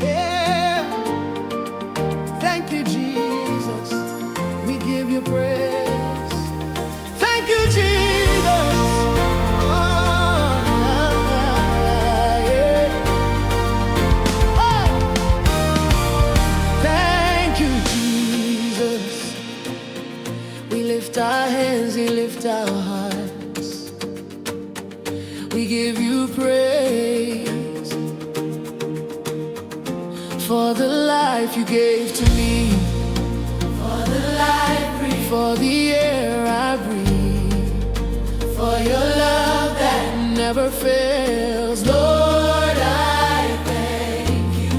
Yeah. Thank you, Jesus. We give you praise. Thank you, Jesus. Oh, yeah. Oh. Thank you, Jesus. We lift our hands, we lift our hearts. We give you praise for the life you gave to me, for the life I breathe, for the air I breathe, for your love that never fails. Lord, I thank you.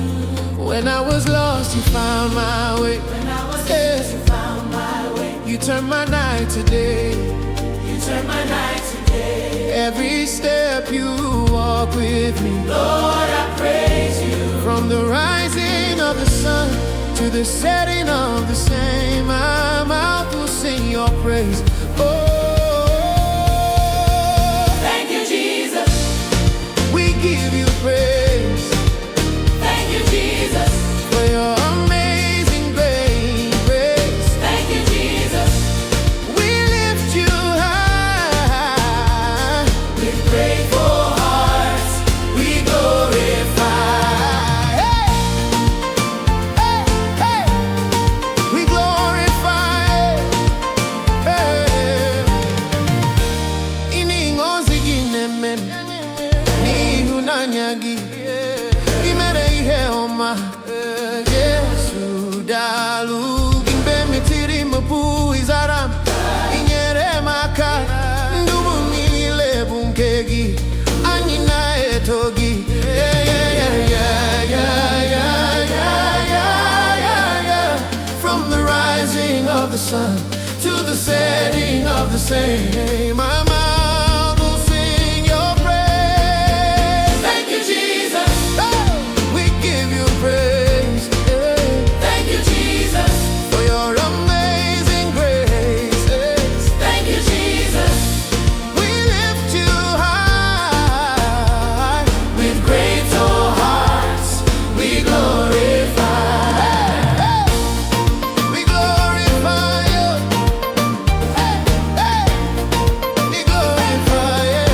When I was lost, you found my way. When I was lost, you found my way. You turned my night to day. You turned my night to day. Every step you walk with me. Lord, I praise you. From the rising of the sun to the setting of the same, my mouth will sing your praise. Oh, thank you, Jesus. We give you praise. Thank you, Jesus, for your amazing grace. Thank you, Jesus. We lift you high. With grateful hearts, we glorify. Hey, hey, hey. We glorify. Hey. Iningozi ginemen, ni hunanyagi. Imere ihe oma. Yesu dalu gimbe mitiri mabu izaram. Inyere maka ndubu nile bunkegi. Anina etogi. Yeah, yeah, yeah, yeah, yeah, yeah, yeah, yeah. From the rising of the sun to the setting of the same, my mouth will sing your praise. Thank you, Jesus. Oh, we give you praise. Yeah. Thank you, Jesus, for your amazing grace. Thank you, Jesus. We lift you high. With grateful hearts, we glorify. Hey, we glorify you. Hey, hey, we glorify you.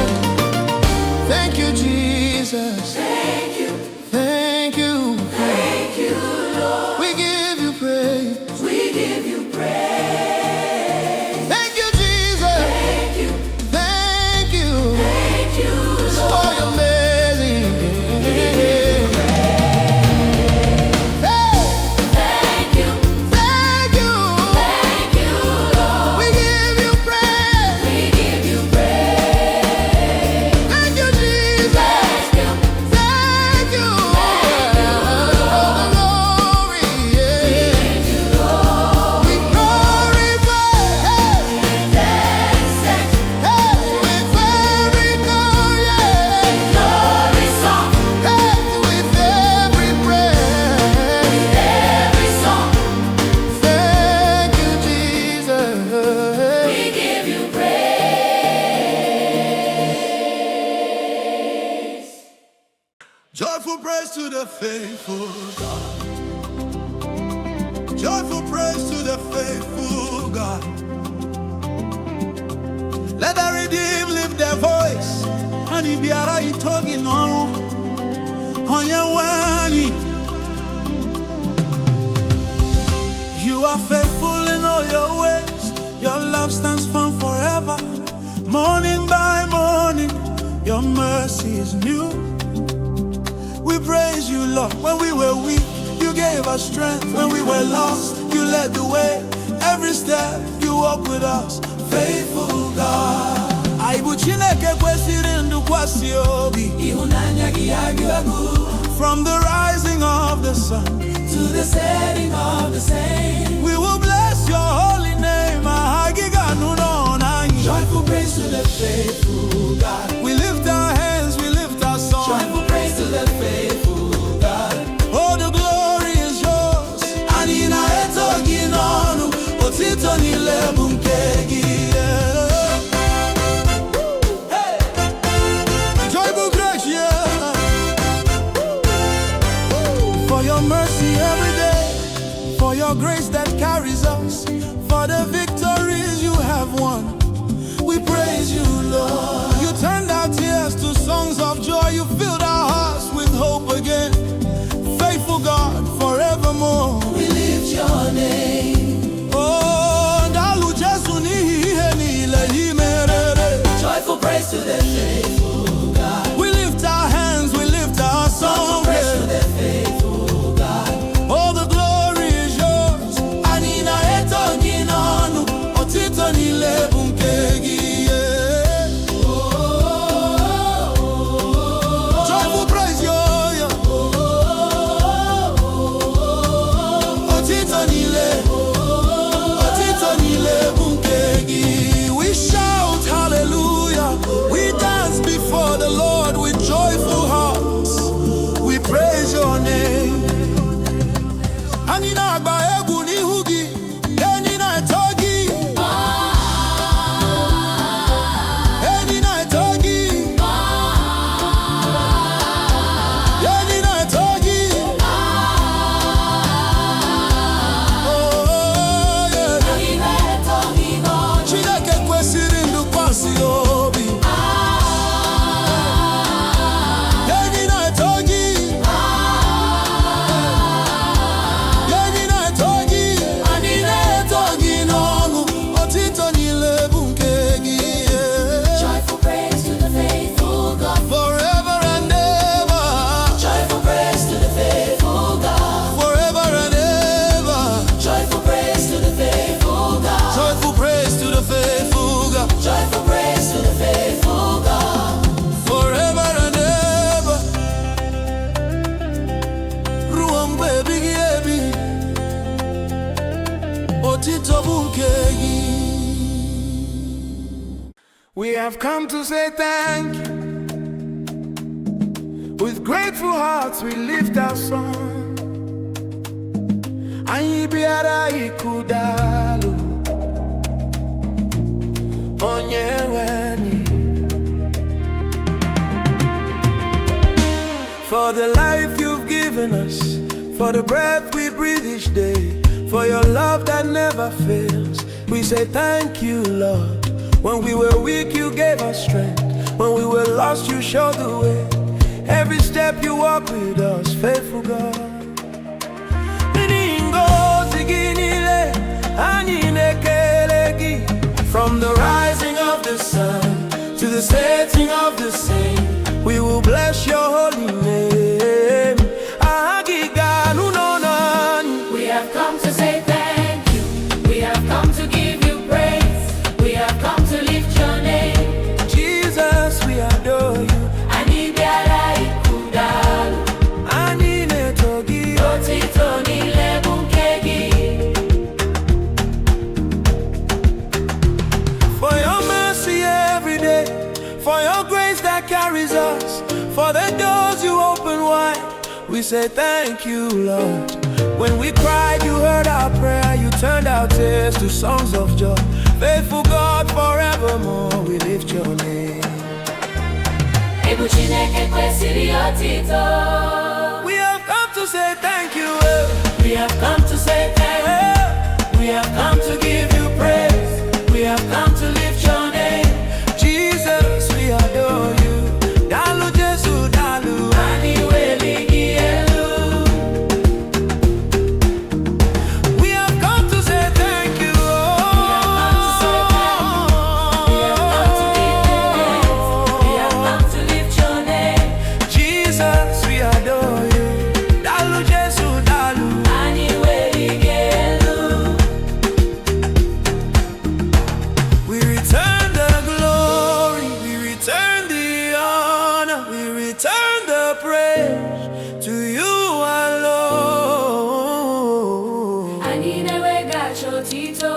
Thank you, Jesus. Thank you. Thank you. Thank you, Lord. We give you praise. We give you praise. Thank you, Jesus. Thank you. Thank you. Thank you, Lord. For your amazing. Hey. Thank you. Thank you. Thank you, Lord. We give you praise. We give you praise. Thank you, Jesus. Thank you. Thank you. Thank you, Lord. For the glory. Yeah. We give you glory. We glorify. Hey. Hey. With every glory. Yeah. Glory song. Hey. With every prayer. With every song. Thank you, Jesus. We give you praise. Joyful praise to the faithful God. Joyful praise to the faithful God. Let the redeemed lift their voice. Honey, biara itogi no. Onye wani. You are faithful in all your ways. Your love stands firm forever. Morning by morning, your mercy is new. We praise you, Lord. When we were weak, you gave us strength. When we were lost, you led the way. Every step, you walk with us. Faithful God. Aibu Chineke kwesiri ndu kwasi obi. Ihunanya gi agu. From the rising of the sun to the setting of the same, we will bless your holy name. Joyful praise to the faithful God. We lift our hands, we lift our song. Joyful praise to the faithful God. Oh, the glory is yours. Anina eto ginonu, otito nile bunkegi. Hey, joyful grace, yeah. your grace that carries us, for the victories you have won. We praise you, Lord. You turned our tears to songs of joy. You filled our hearts with hope again. Faithful God, forevermore we lift your name. Oh, Dalu Jesu ni heni le himerere. Joyful praise to the faithful God. We lift our hands, we lift our Joyful song. praise to the faithful God. All the glory is yours. Anina eto ginonu, Otito ni le bunkegi. Joyful praise yo. Otito ni le bunkegi. We shout hallelujah. We dance before the Lord with joyful hearts. We praise your name. Anina agba egu ni hugi, eni na etogi. Eni na etogi. Eni na etogi. Oh yeah. Chineke kwesịrị ntụkwasị obi. Eni na etogi. Eni na etogi. Anina etogi n'ọṅụ. Otito niile bụ nke gị. Joyful praise to the faithful God. Forever and ever. Joyful praise to the faithful God. Forever and ever. Joyful praise to the faithful God. Joyful praise to the faithful God. Joyful praise to the faithful God. Forever and ever. Ruo mgbe ebighị ebi. Otito bụ nke gị. We have come to say thank you. With grateful hearts we lift our song. Anyị bịara ikudalụ onye nwe anyị. For the life you've given us, for the breath we breathe each day, for your love that never fails, we say thank you, Lord. When we were weak, you gave us strength. When we were lost, you showed the way. Every step you walk with us, faithful God. From the rising of the sun to the setting of the same, we will bless your holy name. We have come to say thank you. We have come to give you praise. We have come to lift your name. Jesus, we adore you. Ani biara ikudalu. Ani netogi. Otito nile bunkegi. For your mercy every day, for your grace that carries us, for the doors you open wide, we say thank you, Lord. When we cried, you heard our prayer, you turned our tears to songs of joy. Faithful God, forevermore, we lift your name. Ebu Chineke kwesịrị otito. We have come to say thank you. We have come to say thank you. We have come to give you praise. We have come to lift your name. Jesus, we adore you. Dalu Jesu, dalu. Ani weligi elu. We have come to say thank you. We have come to give you praise. We have come to lift your name. Jesus, we adore you. Dalu Jesu, dalu. Ani weligi elu. We return the glory, we return the honor, we return the praise to you alone. Ani newega chotito.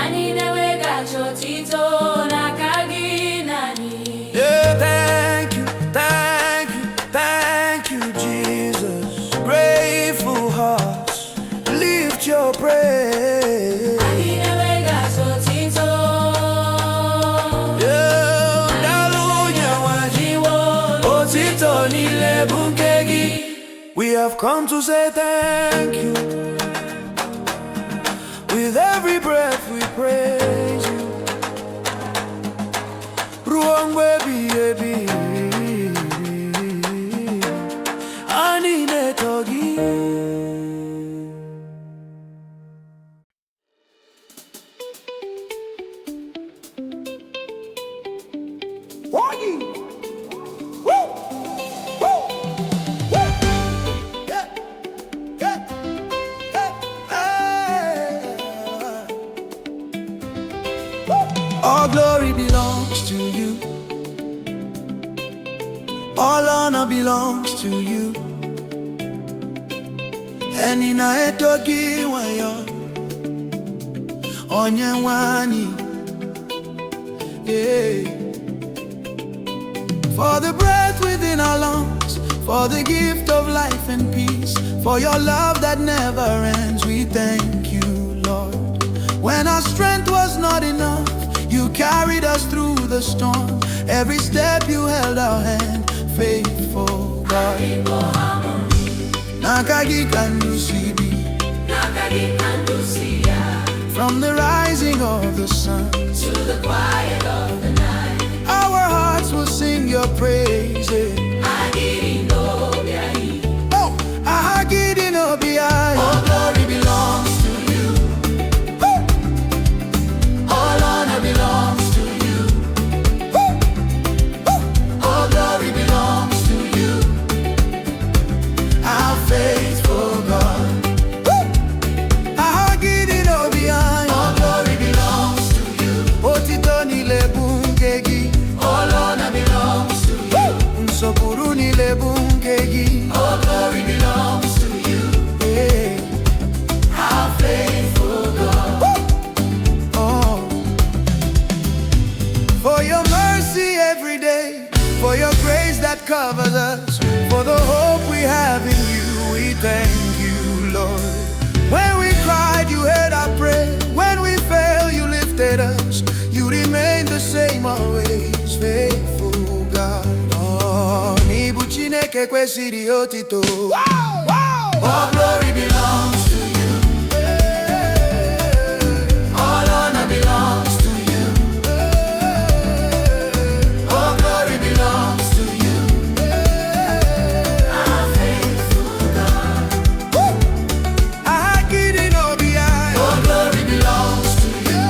Ani newega chotito nakagi nani. Yeah, thank you, thank you, thank you, Jesus. Grateful hearts, lift your praise. Ani newega chotito. Yeah, dalu nyawajiwo, otito nile bunkegi. We have come to say thank you. With every breath we praise you. Ruang baby, baby. Ani netogi. All glory belongs to you. All honor belongs to you. Eni na etogi wayo onye nwani. Yeah. For the breath within our lungs, for the gift of life and peace, for your love that never ends, we thank you, Lord. When our strength was not enough, you carried us through the storm. Every step you held our hand, faithful God. Igbo harmonies. Nakagi kandusibi. Nakagi kandusiya. From the rising of the sun to the quiet of the night, our hearts will sing your praises. Oh, ahagiri no biai. All glory belongs to you. All honor belongs to you. All glory belongs to you. Our faithful God. Ahagiri no biai. All glory belongs to you. Otito nilebungegi. All honor belongs to you. Nsopuru nilebungegi. All glory belongs to you. Yeah. Our faithful God. Oh. For your mercy every day, for your grace that covers us, for the hope we have in you, we thank you, Lord. When we cried, you heard our prayer. When we fell, you lifted us. You remain the same always, faithful God. Oh, nibu Chineke kwesiri otito. All glory belongs to you. All honor belongs to you. All glory belongs to you. Our faithful God. Ahagiri no biai. All glory belongs to you.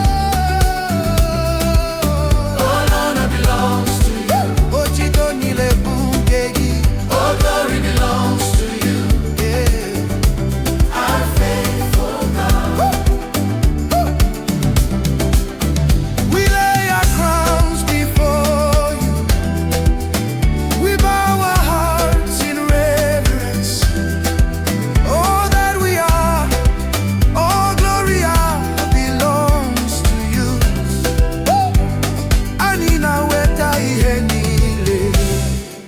All honor belongs to you. Otito nilebungegi. All glory belongs to you. Yeah. Our faithful God. We lay our crowns before you. We bow our hearts in reverence. All that we are, all glory belongs to you. Anina weta ihe niile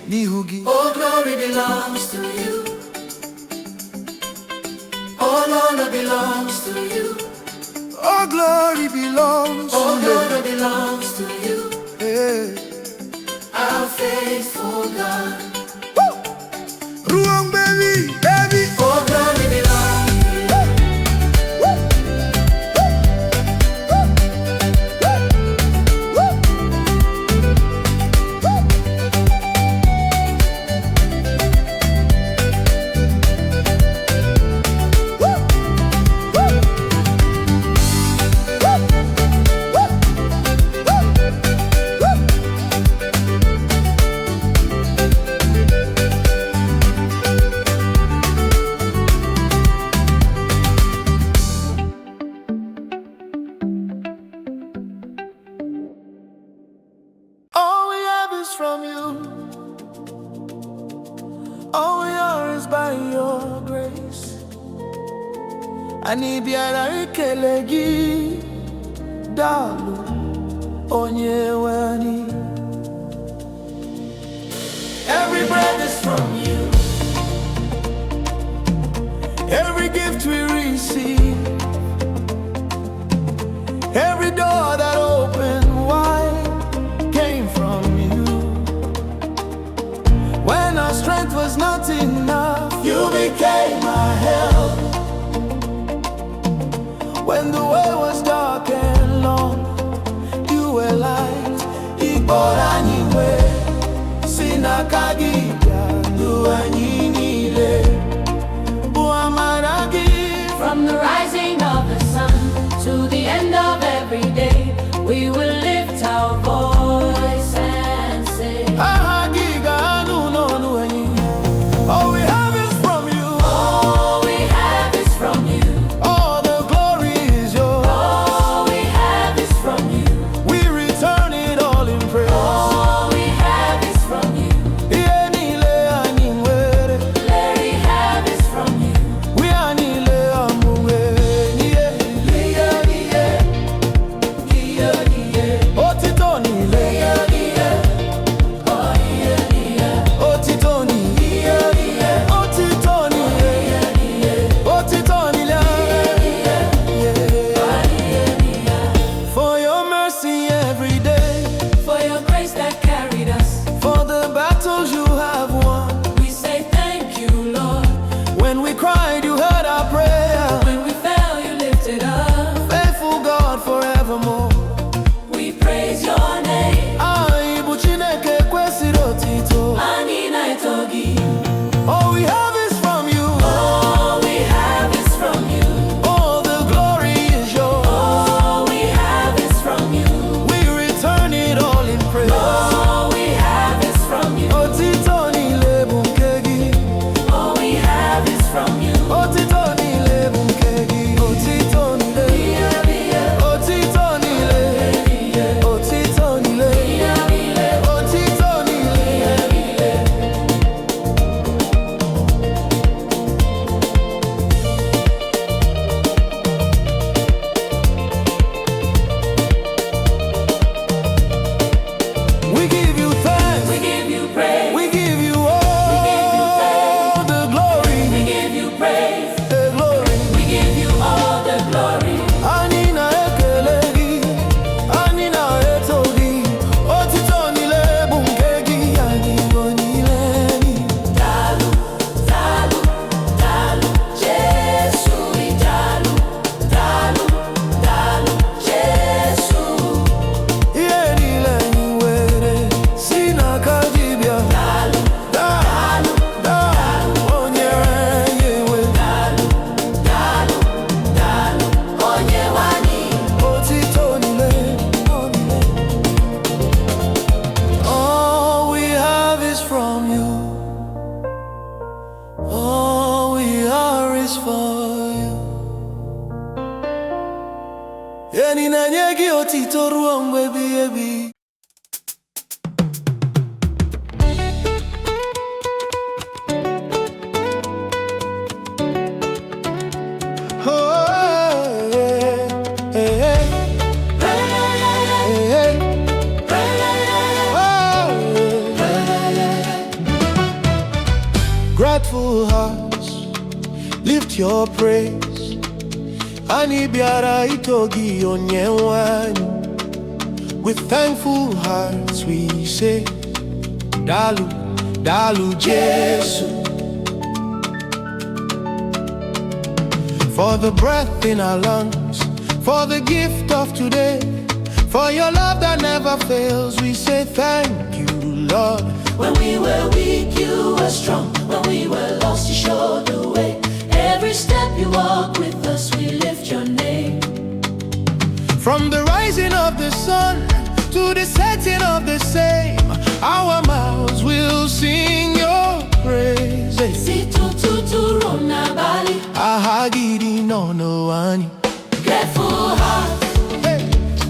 n'ihugi. All glory belongs to you. All honor belongs to you. All glory belongs All to you. honor belongs to you. Yeah. Our faithful God. Ruang baby, baby. All glory belongs to you. All we have is from you. All we are is by your grace. Ani biara ikelegi dalu onye wani. Every breath is from you. Every gift we receive, every door that opened wide came from you. When our strength was not enough, You Anyiwe Sinakagida Luanyinile Buamaragi. From the rising of the sun to the end of every day, we will lift our voice and say, Ahagiga Nunonuani. All we have is from you. all we have is from you. All the glory is yours. All we have is from you. We return it all in praise. All we have is from you. Ienile Anyiwere. Let we have is from you. We anile amuweni. Otitonile. For your mercy every day, For your grace that carried us, for the battles you have won. we say thank you, Lord. When we cried, you heard our prayer. When we fell, you lifted up. Faithful God forevermore. We praise your name. Aibu Chineke kwesịrị otito. Anyị na-eto gị. All we have is from you. All we have is from you. All the glory is yours. All we have is from you. We return it all in praise. All we have is from you. Otito niile bụ nke gị. All we have is from you. Otito niile bụ nke gị. Otito niile. Otito niile. Otito niile. Otito niile. We give you thanks. We give you praise. We give you all the glory. We give you praise. The glory. We give you all the glory. Anyị na-ekele gị, anyị na-eto gị. Otito niile bụ nke gị, anyị nọ niile gị. Dalu, dalu, dalu, Jesu. Dalu, dalu, dalu, Jesu. Ihe niile anyị nwere si n'aka gị bịa. Dalu, Daalụ, daalụ, o nyere anyị enwe. dalu, dalu, dalu, onye nwanyị. Otito niile, all we have is from you. All we are is for you. Enyi na-enye gị otito ruo mgbe ebighị ebi. Oh, hey, hey, hey, hey, hey. Grateful hearts lift your praise. Anyị bịara ito gị onye nwe anyị. With thankful hearts we say, Dalu, Dalu Jesu. For the breath in our lungs, for the gift of today, for your love that never fails, we say thank you, Lord. When we were weak, you were strong. When we were lost, you showed the way. Every step you walk with us, we lift your name. From the rising of the sun to the setting of the same, our mouths will sing your praises. Si tututuru na bali. Ahagidi no no ani. Grateful hearts, Hey,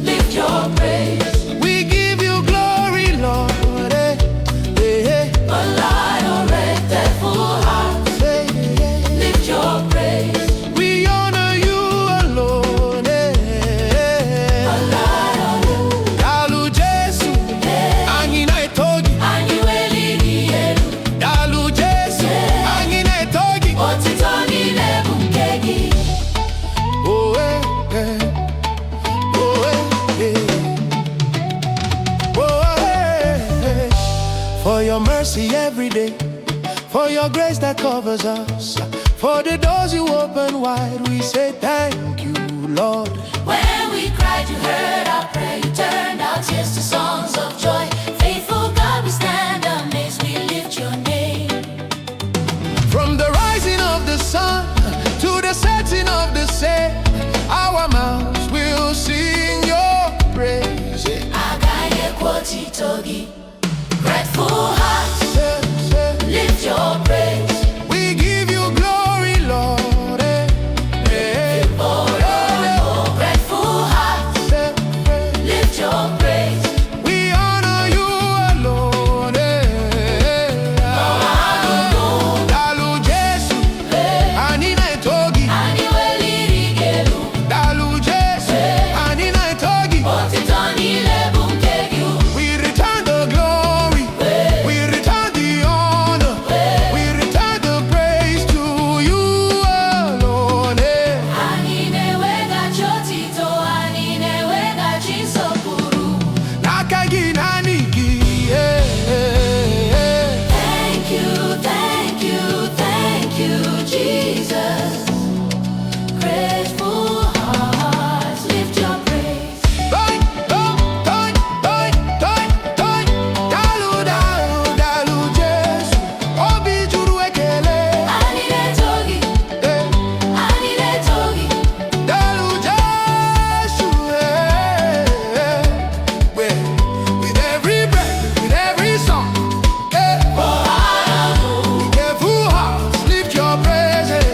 lift your praise. we give you glory, Lord. Hey, hey, hey, Grateful hearts, hey, hey, hey. lift your praise. We honor you alone. Hey, hey. Dalu Jesu, anyị na-eto gị. Anyị weliri elu. Dalu Jesu, anyị na-eto gị. Otito niile bụ nke gị. Oh, hey, hey. Oh, hey, hey. Oh, hey, hey. For your mercy every day, for your grace that covers us, for the doors you open wide, we say thank you, Lord. When we cried, you heard our prayer. You turned our tears to songs of joy. grateful hearts lift your praise. We give you glory, Lord. For your grateful hearts lift your praise. We honor you alone. Dalu Jesu, anina etogi. Dalu Jesu, anina etogi. We return the glory, we return the honor, we return the praise to you alone. Nakagi nanigi, Thank you, thank you, thank you, Jesus. Grateful hearts lift your praise. Toy, toy, toy, toy, toy, toy. Dalu, dalu, dalu Jesu, obi juru ekele. Dalu Jesu, with every breath, with every song, with every heart, lift your praises.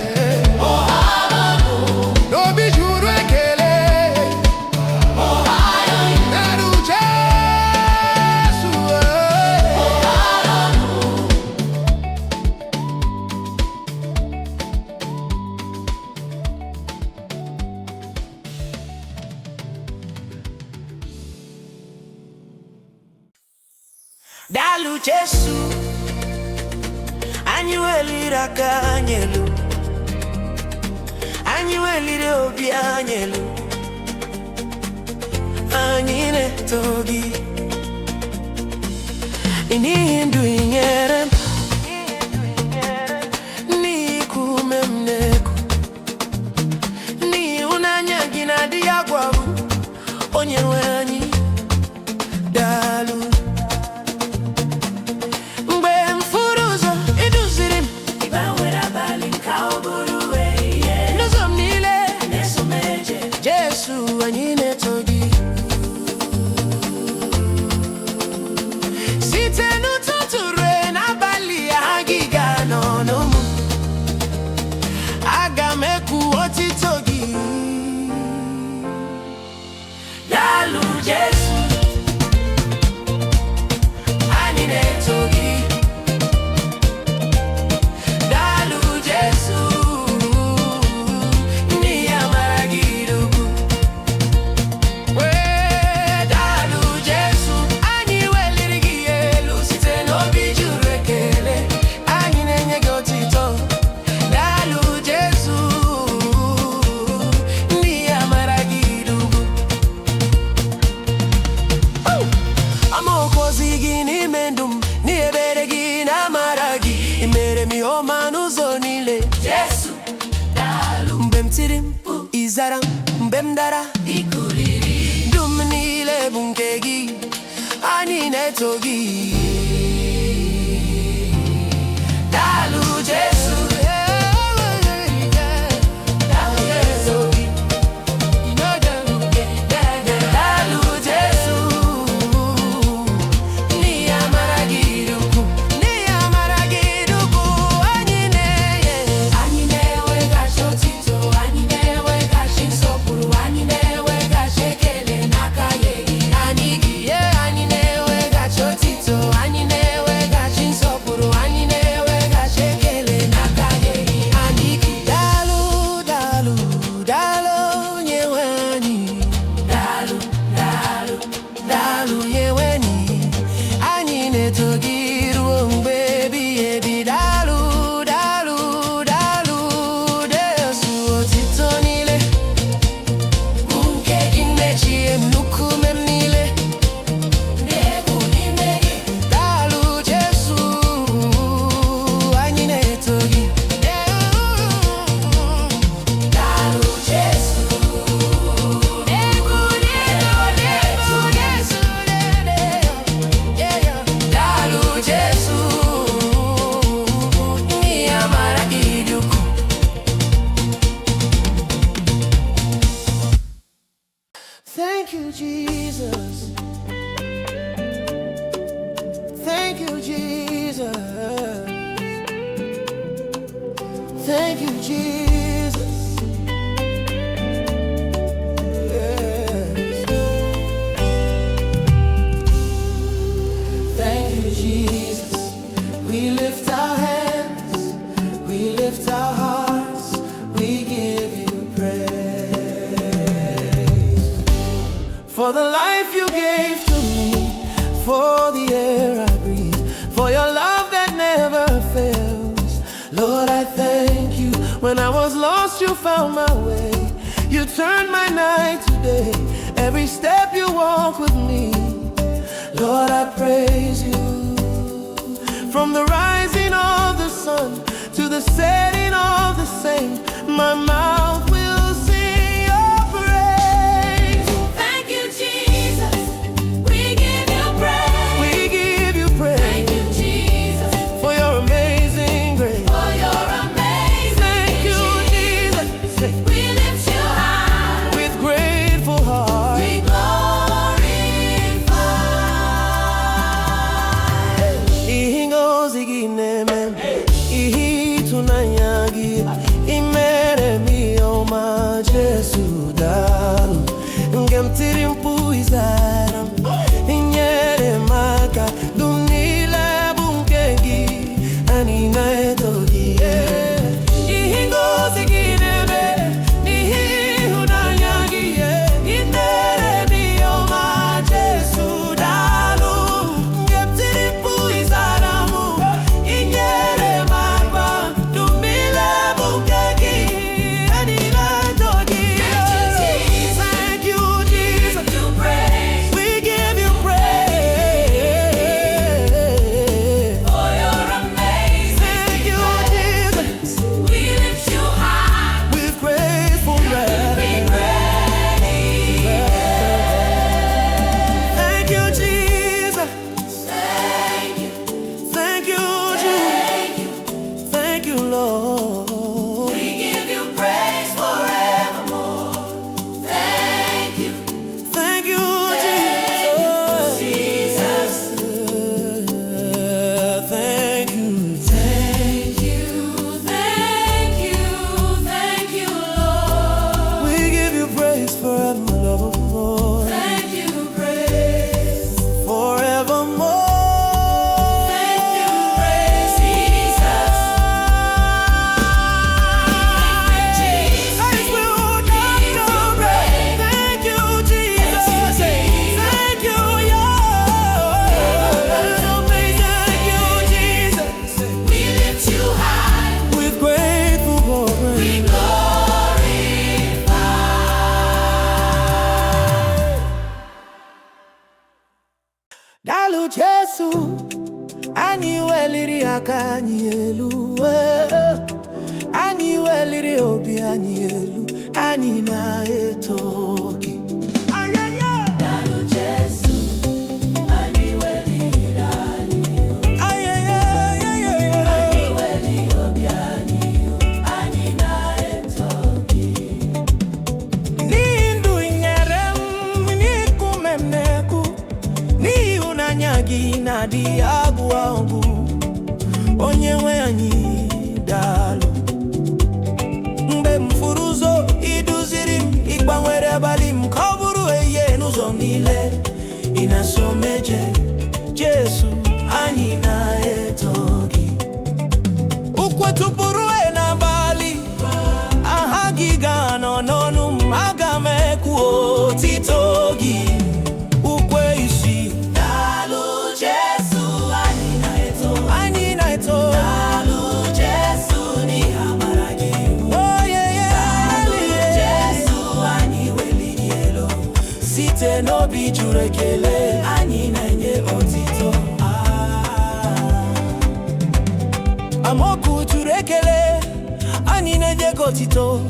Obi juru ekele. Dalu Jesu, Dalu Jesu, anyị weliri aka anyị elu, anyị weliri obi anyị elu, anyị na-eto gị n'ihi ndụ ị nyere m, n'ihi iku ume m na-eku, n'ihi ịhụnanya gị na-adịghị agwụ agwụ, onye nwe anyị. Dalu mgbe m furu ụzọ iduziri m n'ụzọ m niile, Jesu anyị na-eto gị site n'ụtụtụ ruo n'abalị, gị ga-anọ n'ụmụ, aga m ekwu otito gị. Dalu Jesu, anyị na-eto gị. Dalu Jesu, n'ihi amara gị dị ukwuu. Dalu Jesu, anyị weliri gị elu site n'obi juru ekele, anyị na-enye gị otito. Dalu Jesu, n'ihi amara gị dị ukwuu. Amaokwozi gị n'ime ndụ m, n'ebere gị na amara gị, i mere m ihe ọma n'ụzọ niile. Jesu, dalu. Mgbe m tiri mkpu, ị zara m. Mgbe m dara, ndụ m niile bụ nke gị, anyị na-eto gị. Dalu Jesu, dalu Jesu, dalu Jesu, n'ihi amara gị dị ukwuu, n'ihi amara gị dị ukwuu, anyị na-eweghachi otito, anyị na-eweghachi nsọpụrụ, anyị na-eweghachi ekele n'aka gị. Anyị na-eweghachi otito, anyị na-eweghachi nsọpụrụ, anyị na-eweghachi ekele n'aka gị. Dalu, dalu, dalu nyewe anyị. Dalu, dalu, dalu nyewe anyị. Anyị na-eto gị ruo mgbe ebighị ebi. Dalu, dalu, dalu, Jesu, otito niile bụ nke gị, mechie m nnukwu ume m niile. Dalu Jesu, anyị na-eto gị. Dalu Jesu, Dalu Jesus. Thank you, Jesus. Yes. Thank you, Jesus. We lift our hands, we lift our hearts, we give you praise. For the life you gave to me, for the air I breathe, for your love that never fails. Lord, I thank you. When I was lost, you found my way. You turned my night to day. Every step you walk with me. Lord, I praise you. From the rising of the sun to the setting of the same, my mouth will sing your praise. Thank you, Jesus. We give you praise. We give you praise. Thank you, Jesus. For your amazing grace. For your amazing Thank you, Jesus. We lift you high. With grateful heart. We glorify. Ihingozi gineme, ihitunanyagi, imere mi oma Jesu dalu, ngemtirimpu izaram, inyere maka, dumnile bunkengi, anina etogi. Ihingozi gineme, ihitunanyagi, imere mi oma Jesu dalu, ngemtirimpu izaramu, inyere maka, dumnile bunkengi, anina etogi. Thank you, Jesus. You praise We give you praise. for your amazing Thank you, Jesus. We lift you high. With grateful breath. Be ready. Thank you, Jesus. Thank you. Thank you, Jesus. Thank you, Lord. We give you praise forevermore. Thank you, Thank you, Jesus. Jesus. Thank you. Thank you, thank you, thank you, Lord. We give you praise forever, Lord. Thank you, praise. Forevermore. Thank you, praise, Jesus. Jesus. Thank you, Jesus. Thank you, Jesus. Thank you, Jesus. We lift you high. With grateful heart. We glorify. Dalu Jesu, ani weliri aka anyị elu, ani weliri obi anyị elu, ani na-eto gị. Dalu Jesu, anyị weliri anyị, anyị weli obi anyị, anyị na-eto gị. N'ihi ndụ nyere m, n'ikume m na-eku, n'ịhụnanya gị na-adịghị agwụ agwụ, onye nwe anyị daalụ. Mgbe m furu ụzọ iduziri m, ịgbanwere abalị m ka ọ bụrụ ehihie n'ụzọ niile. Ị na-so m eje, Jesu, anyị na-eto gị. Ukwe tụpụrụ n'abalị, aha gị ga-anọ n'ọnụ m, aga m ekwu otito gị. Ukwe isi, Dalu Jesu, anyị na-eto. anyị na-eto. Dalu Jesu, n'ihi amara gị. Oh, yeah, Dalu yeah. Jesu, anyị weliri elu. Site n'obi juru ekele, Anyị na-enye otito. amaokwu juru ekele, anyị na-enye gị otito.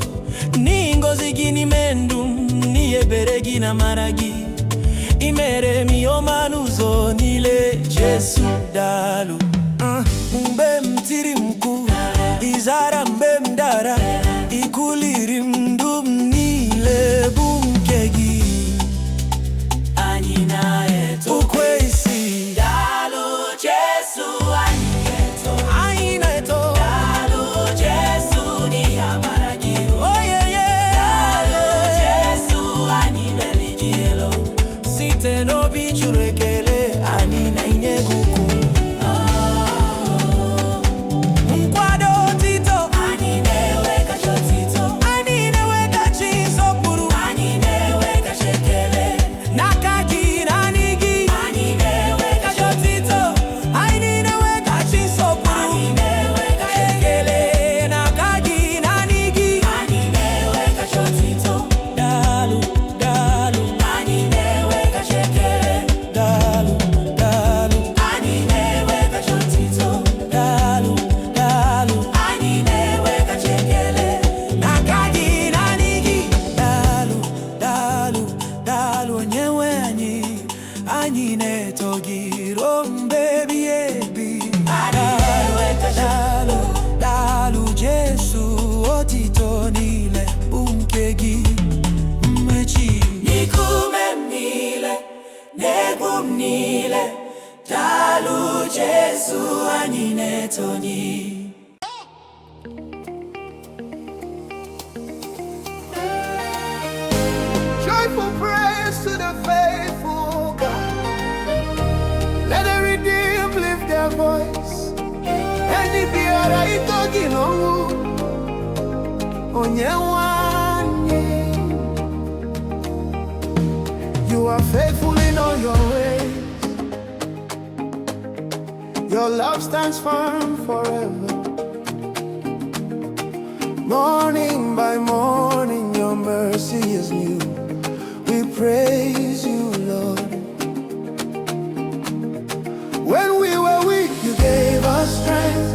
N'ihi ngọzi gị n'ime ndụ m, n'ihi ebere gị na amara gị, i mere m ihe ọma n'ụzọ niile. Jesu daalụ. Mgbe m tiri mkpu, ị zara. Mgbe m dara, ị kuliri m. Ndụ m niile bụ nke gị. Anyị na-eto. Ukwe isi, Dalu Jesu, Tony. Joyful praise to the faithful God. Let the redeemed lift their voice. Any biara itogi longu onyewani. You are faithful in all your ways. Your love stands firm forever. Morning by morning, your mercy is new. We praise you, Lord. When we were weak, you gave us strength.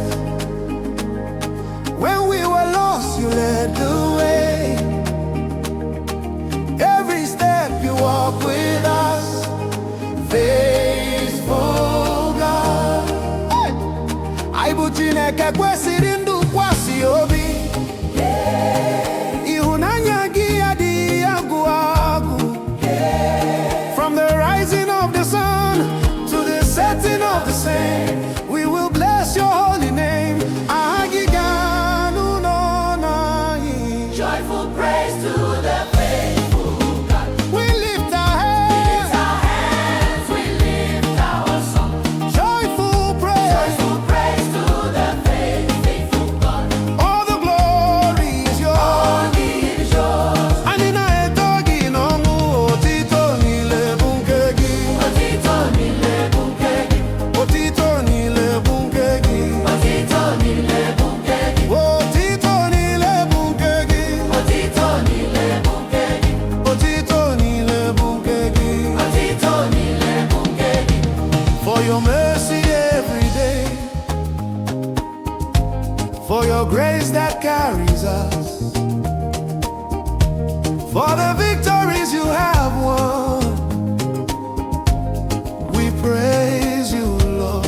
When we were lost, you led the way. Every step you walk with us, faithful God. Aibu Chineke kwesịrị ndụ kwasị obi. Ihunanya gị adịghị agwụ agwụ. From the rising of the sun to the setting of the same, we will bless your holy name. Joyful praise to the faithful God. We lift our hands, we lift our song. joyful praise to the faithful God. all the glory is yours. All is yours. Anina etogi n'ọnwụ otito niile bụ nke gị. Otito niile bụ nke gị. Otito niile bụ nke gị. Otito niile bụ nke gị. Otito niile bụ nke gị. Otito niile bụ nke gị. Otito niile bụ nke gị. Otito niile bụ nke gị. For your mercy every day, for your grace that carries us, for the victories you have won, we praise you, Lord.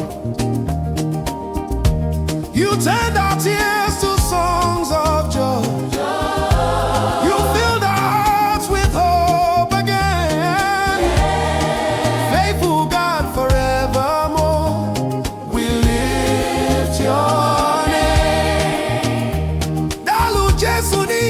You turned our tears to songs of joy. You filled our hearts with hope again. Faithful God forevermore, we lift your name. Dalu Jesu ni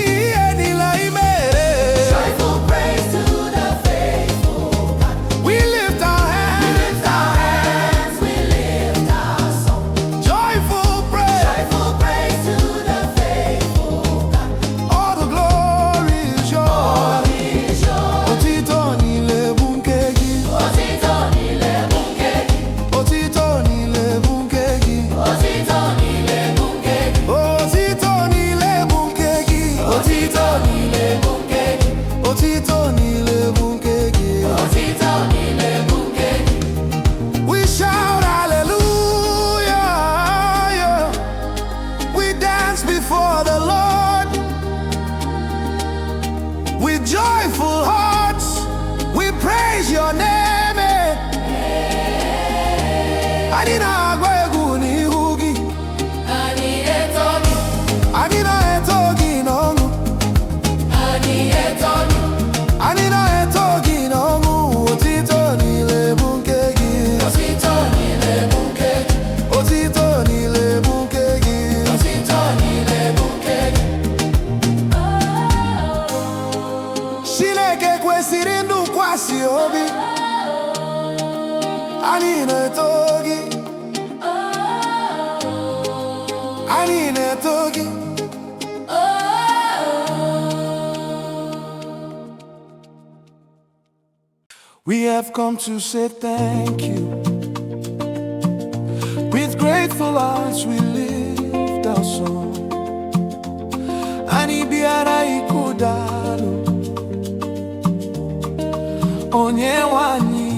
enila imere. Joyful praise to the faithful God. We lift our hands, We lift our song. joyful praise. Joyful praise to the faithful God. All the glory is yours. Is yours. Otito niile bụ nke gị. Otito niile bụ nke gị. Otito niile bụ nke gị. Otito niile bụ nke gị. Otito niile bụ nke gị. Otito niile bụ nke gị. Otito niile bụ nke gị. Otito niile bụ nke gị. We shout hallelujah. We dance before the Lord with joyful hearts. We praise your name. Anyị na-agba egwu n'ihu gị. Anyị eto gị. Anyị na-eto gị n'ọṅụ. Anyị eto gị. Anyị na-eto gị n'ọṅụ. Otito niile bụ nke gị. Otito niile bụ nke gị. Otito niile bụ nke gị. Otito niile bụ nke gị. Chineke kwesịrị ntụkwasị obi. Anyị na-eto gị. Anyị na-eto gị. We have come to say thank you. With grateful hearts we lift our song. Anyị bịara ịkụdalụ Onyenwe anyị.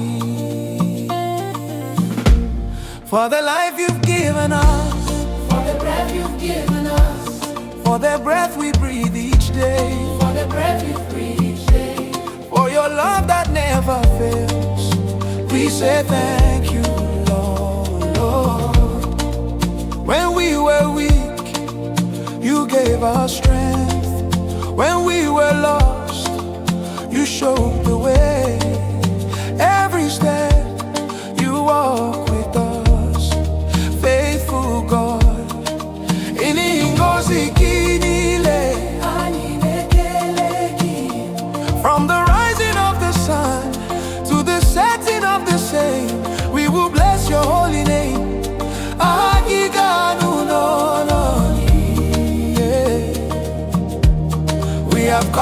For the life you've given us, For the breath you've given us. for the breath we breathe each day, For the breath you breathe each day. for your love that never fails. We say thank you, Lord, Lord. When we were weak, you gave us strength. When we were lost, you showed the way. Every step you walk with us, faithful God.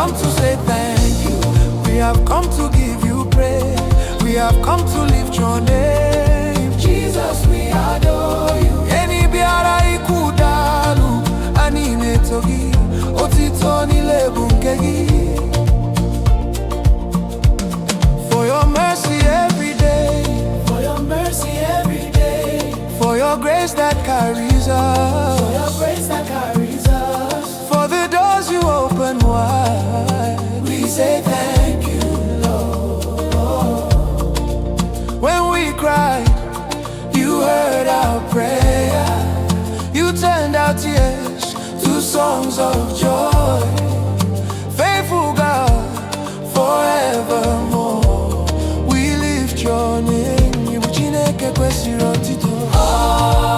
come to say thank you. We have come to give you praise. We have come to lift your name. Jesus, we adore you. Eni biara ikudalu, anime togi, otito nile bunkegi. For your mercy every day, For your mercy every day, for your grace that carries us, for your grace that carries us, for the doors you open wide. we say thank you, Lord. When we cried, you heard our prayer. You turned our tears to songs of joy. Faithful God, forevermore, we lift your name.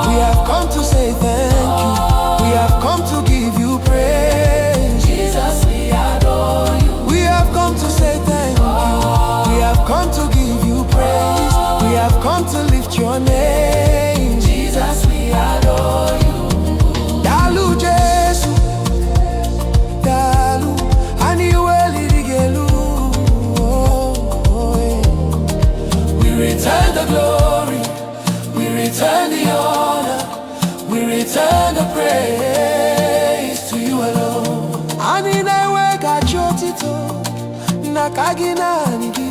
We have come to say thank you. We have come to give you praise. Jesus, we adore you. We have come to say thank you. We have come to give you praise. We have come to lift your name. Jesus, we adore you. Dalu Jesu, Dalu, Aniweli Digelu. We return the glory, we return the honor, we return the praise to you alone. Ani na weka chotito na kagina nigi.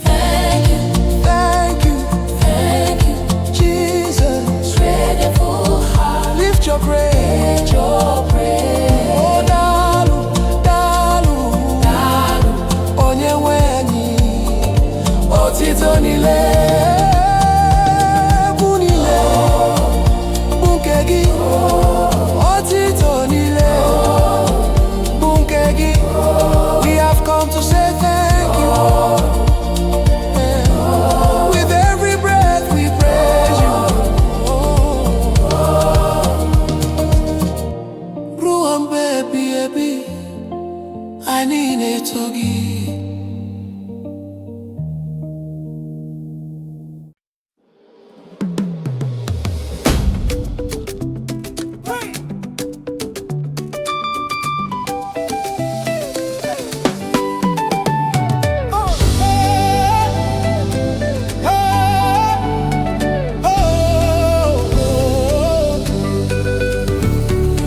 Thank you, Thank you, thank you, Jesus. grateful heart, Lift your praise. your praise. Oh, dalu, dalu, onye wenyi, otito nile, bunile, bunkegi, otito nile, bunkegi. We have come to say thank you. With every breath we praise you. Ruan baby, I need a togi.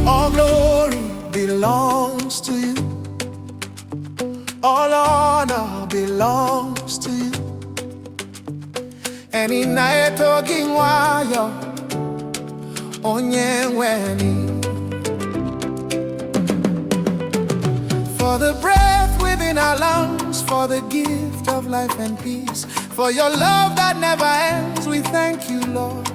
All glory belongs to you. All honor belongs to you. And in night talking wayo onye weni. For the breath within our lungs, for the gift of life and peace, for your love that never ends, we thank you, Lord.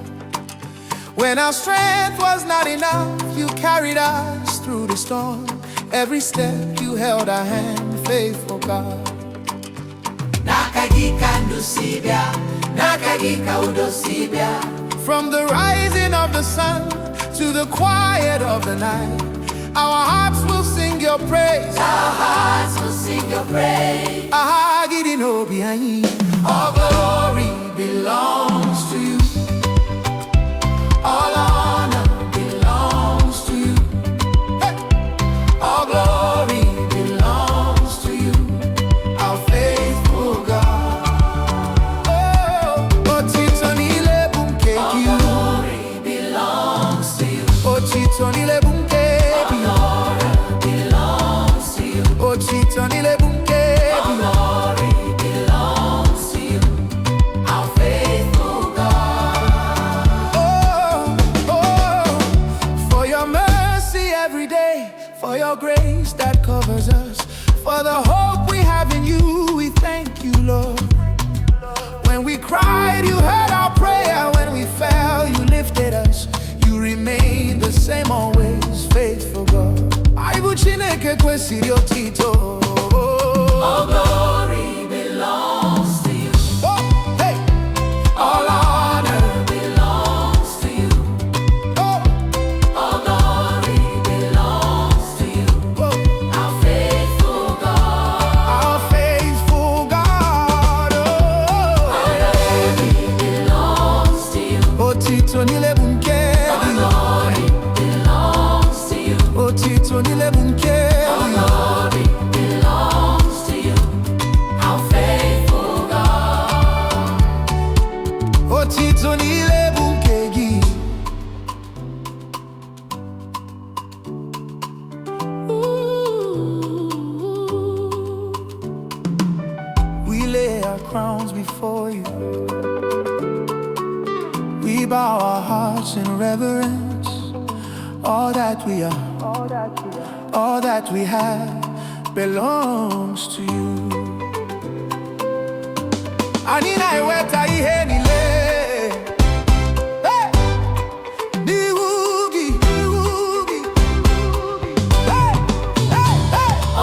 When our strength was not enough, you carried us through the storm. Every step you held our hand, faithful God. Nakagika ndusibia, nakagika udosibia. From the rising of the sun to the quiet of the night, our hearts will sing your praise. Our hearts will sing your praise. Ah, gidi no behind. All glory belongs to you. All honor belongs to you. Hey. All glory belongs to you, our faithful God. Oh, otito nile All bunkeki. glory belongs to you. Otito nile All bunkeki. honor belongs to you. Otito nile All bunkeki. glory belongs to you, our faithful God. For your mercy every day, for your grace that covers us, for the hope we have in you, we thank you, Lord. When we cried, you heard our prayer. When we fell, you lifted us. You remain the same, always faithful God. Aibu Chineke kwesiri otito. All glory belongs to you. Oh, hey. All honor belongs to you. Oh, All glory belongs to you, oh. our faithful God. Our faithful God. All glory belongs to you. Otito nile bunkeki. crowns before you. We bow our hearts in reverence. All that we are, all that we have belongs to you. Anina iweta ihe nile.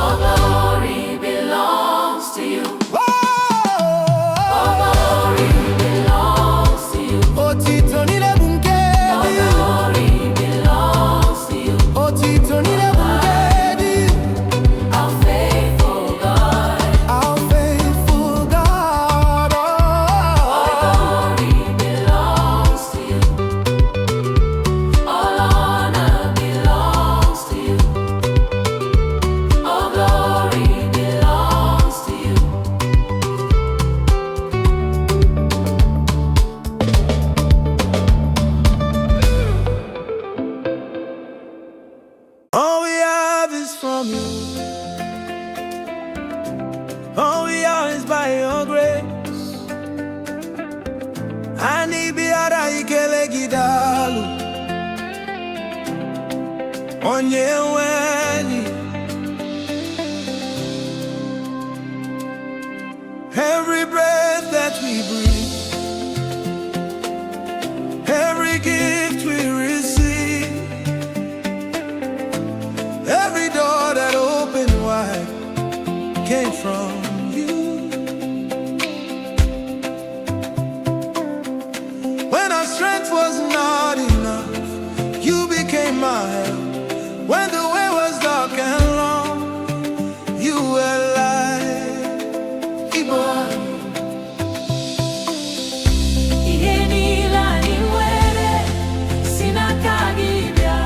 All glory belongs to you. All glory belongs to you. Otito nile bunke. All glory belongs to you. Otito nile bunke. Our faithful God. Our faithful God. All glory belongs to you. All honor belongs to you. All glory belongs to you. All we have is from you. All we are is by your grace. Ani biara ikele gidalu. Onye weni. Every breath that we breathe, every gift we receive, every door that opened wide came from you. When our strength was not enough, you became my help. When the way was dark and long, you were light. Igbo. Ihe niile anyị nwere si n'aka gị bịa.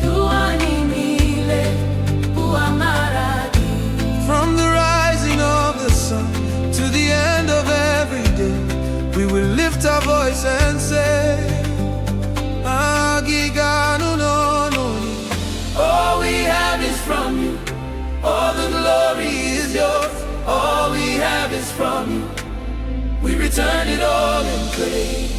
Ndụ anyị niile bụ amara gị. From the rising of the sun to the end of every day, we will lift our voice and say, Agiganu no no. All we have is from you. All the glory is yours. All we have is from you. We return it all in praise.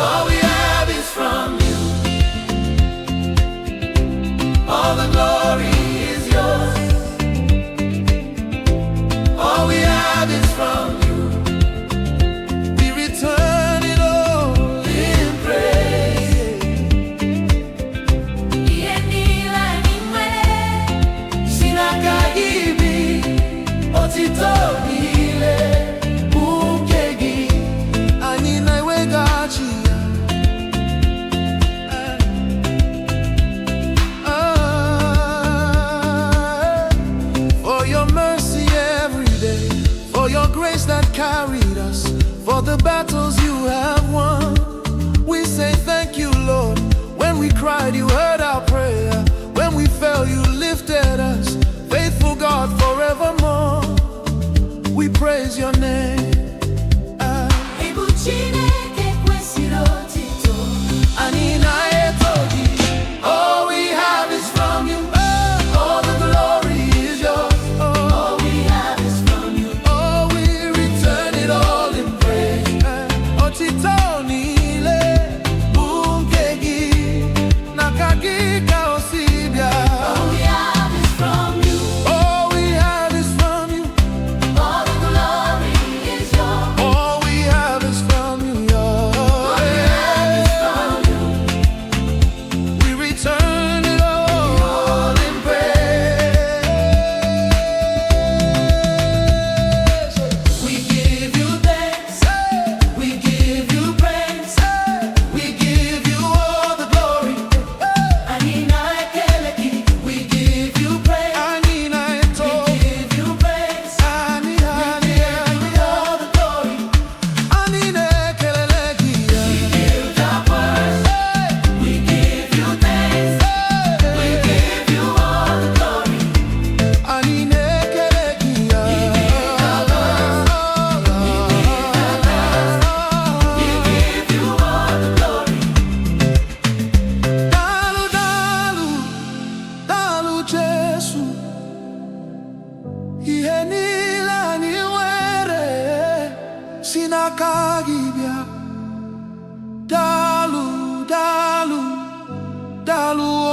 All we have is from you. All the glory is yours. All we have is from you. We return it all In praise. Ihe niile anyị nwere si n'aka gị bi. Otito niile bụ nke gị. anyị na-eweghachi ya. For your mercy every day, for your grace that carried us, for the battles you have won. We say thank you, Lord. When we cried, you heard our prayer. When we fell, you lifted us. Faithful God forevermore. We praise your name. Ịbụ Chineke kwesịrị otito. Anyị na-eto gị. All we have is from you. All the glory is yours. All we have is from you. Oh, we return it all in praise. Otito niile bụ nke gị. N'aka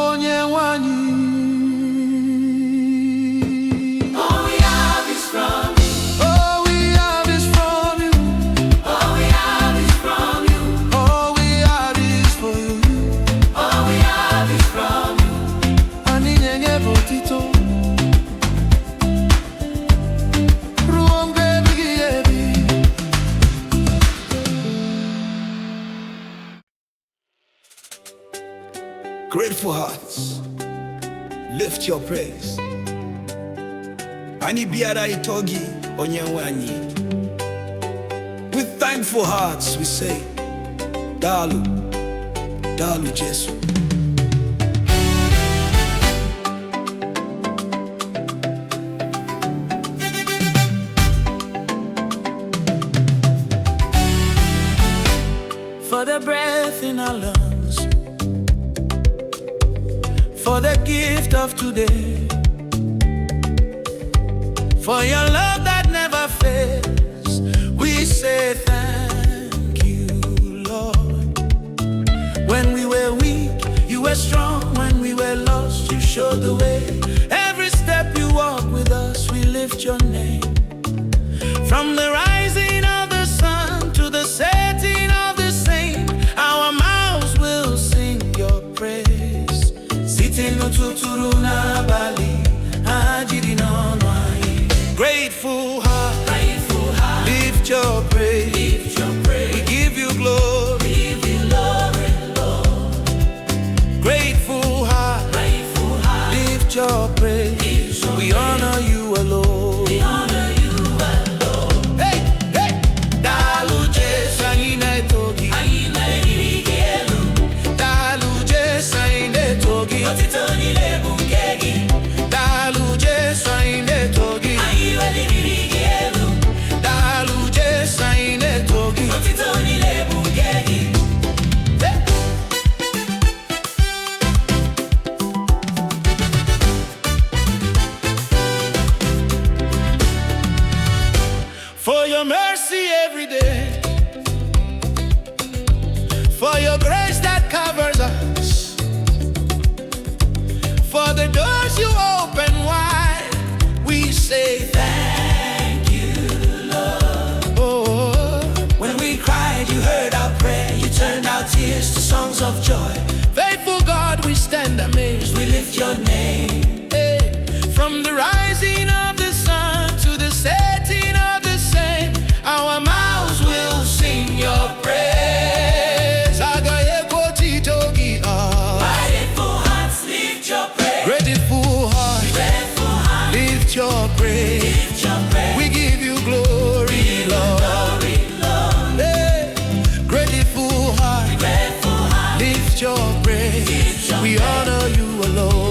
onye nwanyị. All we have is from you. All we have is from you. All we have is from you. All we have is for you. All we have is from you. Anyị na-enye bụ otito. Ruo mgbe ebighị ebi. Grateful hearts, lift your praise. Ani biara itogi onye nwanyi. With thankful hearts we say, Dalu, Dalu Jesu. For the breath in our lungs, for the gift of today, for your love that never fails, we say thank you, Lord. When we were weak, you were strong. When we were lost, you showed the way. Every step you walk with us, we lift your name. From the rising of the sun to the setting of the same, our mouths will sing your praise. Sitting no tuturu na bali, ajiri no nwai. Grateful heart, lift your praise. Lift your praise. We give you glory. Give you glory, Lord. Grateful heart, lift your praise. Lift your We honor you alone. We honor you alone. Hey, hey, Dalu Jesu ine togi. Anyị na-eriri gị elu. Dalu Jesu ine togi. Otito niile bụ nke gị. Dalu Jesu ine togi. Anyị weliriri gị elu. Dalu Jesu ine togi. Otito niile bụ nke gị. For your mercy every day, for your grace that covers us, for the doors you open wide, we say Thank you, Lord. oh. When we cried, you heard our prayer. You turned our tears to songs of joy. Faithful God, we stand amazed. We lift your name. Hey, from the rising of the sun to the setting of the same, our mouths will sing your praise. Agayekotitogi, Grateful hearts, lift your praise. grateful heart, Grateful hearts, lift your praise. lift your praise. We give you glory, Lord. Glory, Lord. Hey, grateful heart, Grateful hearts, lift your praise. lift your We honor you alone.